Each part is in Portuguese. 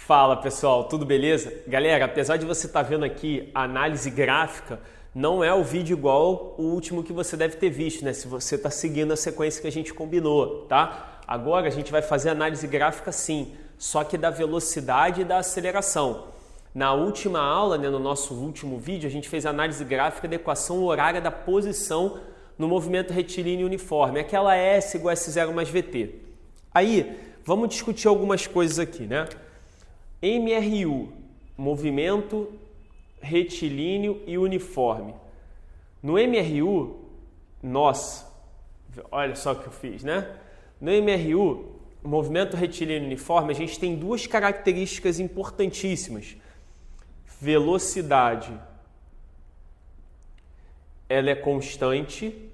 Fala pessoal, tudo beleza? Galera, apesar de você estar vendo aqui a análise gráfica, não é o vídeo igual o último que você deve ter visto, né? Se você está seguindo a sequência que a gente combinou, tá? Agora a gente vai fazer análise gráfica sim, só que da velocidade e da aceleração. Na última aula, né, no nosso último vídeo, a gente fez análise gráfica da equação horária da posição no movimento retilíneo uniforme, aquela S igual a S0 mais VT. Aí, vamos discutir algumas coisas aqui, né? MRU, movimento retilíneo e uniforme. No MRU, olha só o que eu fiz, né? No MRU, movimento retilíneo e uniforme, a gente tem duas características importantíssimas. Velocidade, ela é constante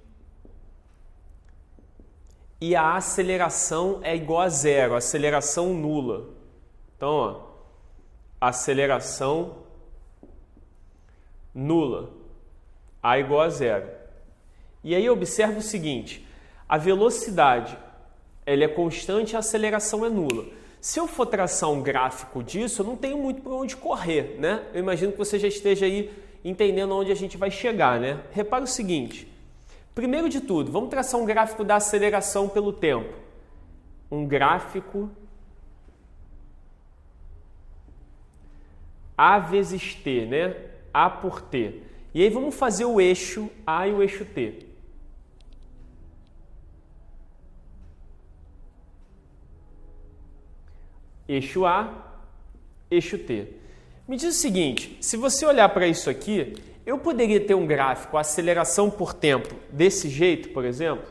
e a aceleração é igual a zero, aceleração nula. Então, ó, aceleração nula, A igual a zero. E aí observa o seguinte, a velocidade ela é constante, a aceleração é nula. Se eu for traçar um gráfico disso, eu não tenho muito para onde correr, né? Eu imagino que você já esteja aí entendendo onde a gente vai chegar, né? Repara o seguinte, primeiro de tudo, vamos traçar um gráfico da aceleração pelo tempo. Um gráfico A vezes T, né? A por T. E aí vamos fazer o eixo A e o eixo T. Eixo A, eixo T. Me diz o seguinte, se você olhar para isso aqui, eu poderia ter um gráfico, aceleração por tempo, desse jeito, por exemplo?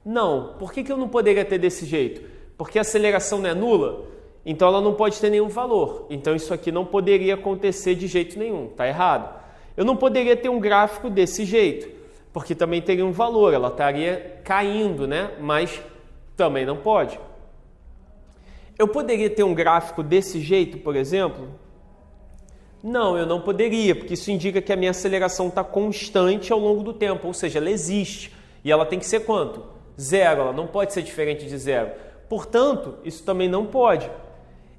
Não. Por que eu não poderia ter desse jeito? Porque a aceleração não é nula? Então ela não pode ter nenhum valor. Então isso aqui não poderia acontecer de jeito nenhum. Está errado. Eu não poderia ter um gráfico desse jeito, porque também teria um valor. Ela estaria caindo, né? Mas também não pode. Eu poderia ter um gráfico desse jeito, por exemplo? Não, eu não poderia, porque isso indica que a minha aceleração está constante ao longo do tempo. Ou seja, ela existe. E ela tem que ser quanto? Zero. Ela não pode ser diferente de zero. Portanto, isso também não pode.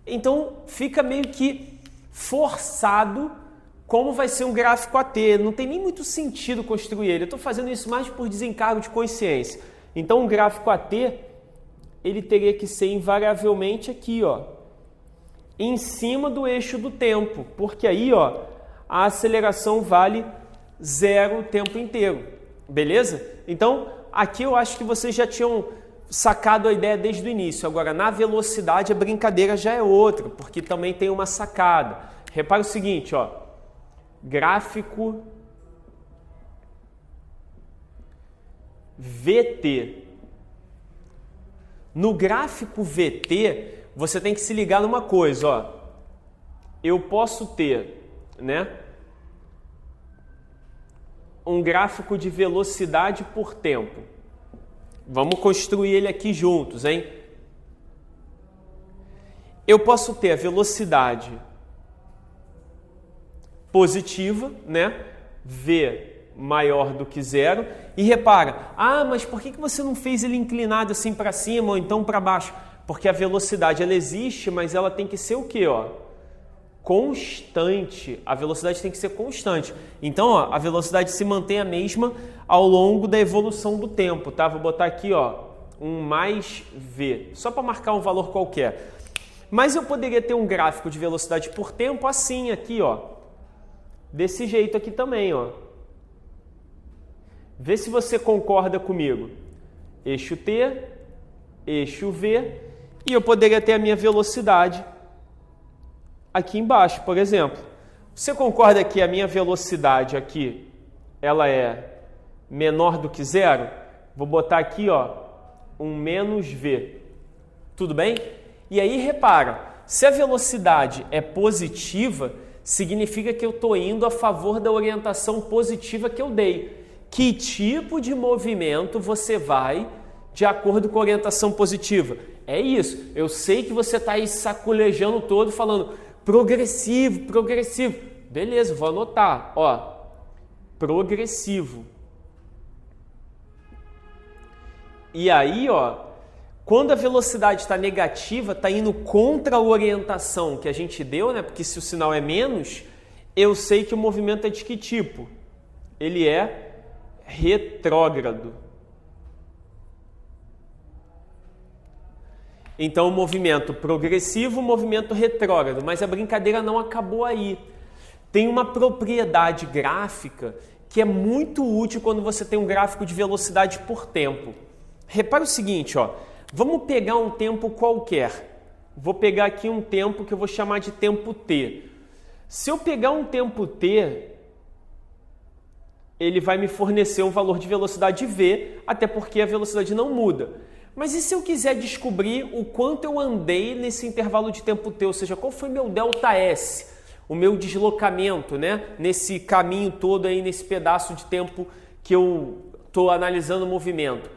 Então, fica meio que forçado como vai ser um gráfico AT. Não tem nem muito sentido construir ele. Eu estou fazendo isso mais por desencargo de consciência. Então, um gráfico AT, ele teria que ser invariavelmente aqui, ó, em cima do eixo do tempo. Porque aí, ó, a aceleração vale zero o tempo inteiro. Beleza? Então, aqui eu acho que vocês já tinham sacado a ideia desde o início. Agora, na velocidade, a brincadeira já é outra, porque também tem uma sacada. Repara o seguinte, ó, gráfico VT. No gráfico VT, você tem que se ligar numa coisa, ó. Eu posso ter, né, um gráfico de velocidade por tempo. Vamos construir ele aqui juntos, hein? Eu posso ter a velocidade positiva, né? V maior do que zero. E repara, mas por que você não fez ele inclinado assim para cima ou então para baixo? Porque a velocidade ela existe, mas ela tem que ser o quê, ó? Constante. A velocidade tem que ser constante. Então, ó, a velocidade se mantém a mesma ao longo da evolução do tempo, tá? Vou botar aqui, ó, um mais V, só para marcar um valor qualquer. Mas eu poderia ter um gráfico de velocidade por tempo assim, aqui, ó. Desse jeito aqui também, ó. Vê se você concorda comigo. Eixo T, eixo V, e eu poderia ter a minha velocidade aqui embaixo, por exemplo. Você concorda que a minha velocidade aqui, ela é menor do que zero? Vou botar aqui, ó, um menos V. Tudo bem? E aí, repara, se a velocidade é positiva, significa que eu estou indo a favor da orientação positiva que eu dei. Que tipo de movimento você vai de acordo com a orientação positiva? É isso. Eu sei que você está aí saculejando todo, falando progressivo, progressivo. Beleza, vou anotar. Ó, progressivo. E aí, ó, Quando a velocidade está negativa, está indo contra a orientação que a gente deu, né? Porque se o sinal é menos, eu sei que o movimento é de que tipo? Ele é retrógrado. Então, o movimento progressivo, o movimento retrógrado. Mas a brincadeira não acabou aí. Tem uma propriedade gráfica que é muito útil quando você tem um gráfico de velocidade por tempo. Repara o seguinte, ó. Vamos pegar um tempo qualquer. Vou pegar aqui um tempo que eu vou chamar de tempo t. Se eu pegar um tempo t, ele vai me fornecer um valor de velocidade v, até porque a velocidade não muda. Mas e se eu quiser descobrir o quanto eu andei nesse intervalo de tempo t, ou seja, qual foi meu ΔS, o meu deslocamento, né? Nesse caminho todo aí, nesse pedaço de tempo que eu estou analisando o movimento.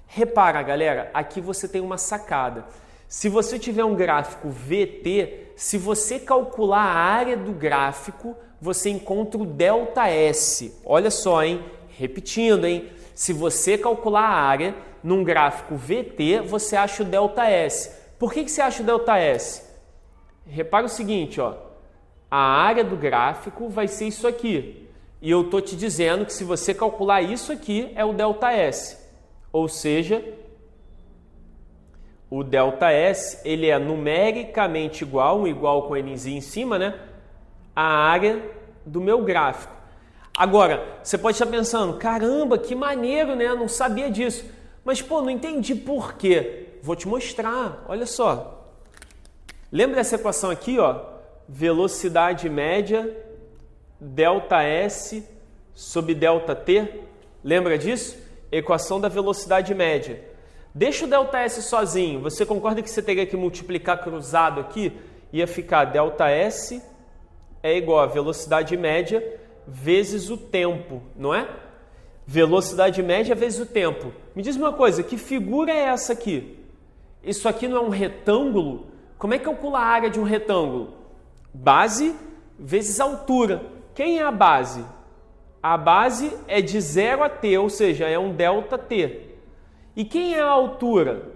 Repara, galera, aqui você tem uma sacada. Se você tiver um gráfico VT, se você calcular a área do gráfico, você encontra o ΔS. Olha só, hein? Repetindo, hein? Se você calcular a área num gráfico VT, você acha o ΔS. Por que você acha o ΔS? Repara o seguinte, ó. A área do gráfico vai ser isso aqui. E eu estou te dizendo que se você calcular isso aqui, é o ΔS. Ou seja, o ΔS ele é numericamente igual com Nzinho em cima, né? A área do meu gráfico. Agora, você pode estar pensando, caramba, que maneiro, né? Eu não sabia disso. Mas, pô, não entendi por quê. Vou te mostrar, olha só. Lembra dessa equação aqui, ó? Velocidade média, ΔS sobre ΔT. Lembra disso? Equação da velocidade média. Deixa o ΔS sozinho. Você concorda que você teria que multiplicar cruzado aqui? Ia ficar ΔS é igual a velocidade média vezes o tempo, não é? Velocidade média vezes o tempo. Me diz uma coisa, que figura é essa aqui? Isso aqui não é um retângulo? Como é que calcula a área de um retângulo? Base vezes altura. Quem é a base? A base é de 0 a t, ou seja, é um ΔT. E quem é a altura?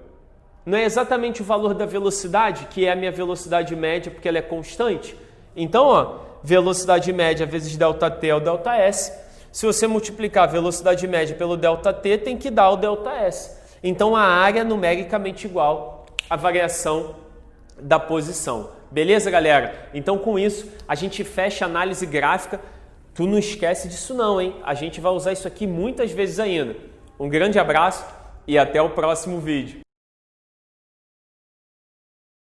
Não é exatamente o valor da velocidade, que é a minha velocidade média, porque ela é constante? Então, ó, velocidade média vezes ΔT é o ΔS. Se você multiplicar a velocidade média pelo ΔT, tem que dar o ΔS. Então, a área é numericamente igual à variação da posição. Beleza, galera? Então, com isso, a gente fecha a análise gráfica. Tu não esquece disso não, hein? A gente vai usar isso aqui muitas vezes ainda. Um grande abraço e até o próximo vídeo.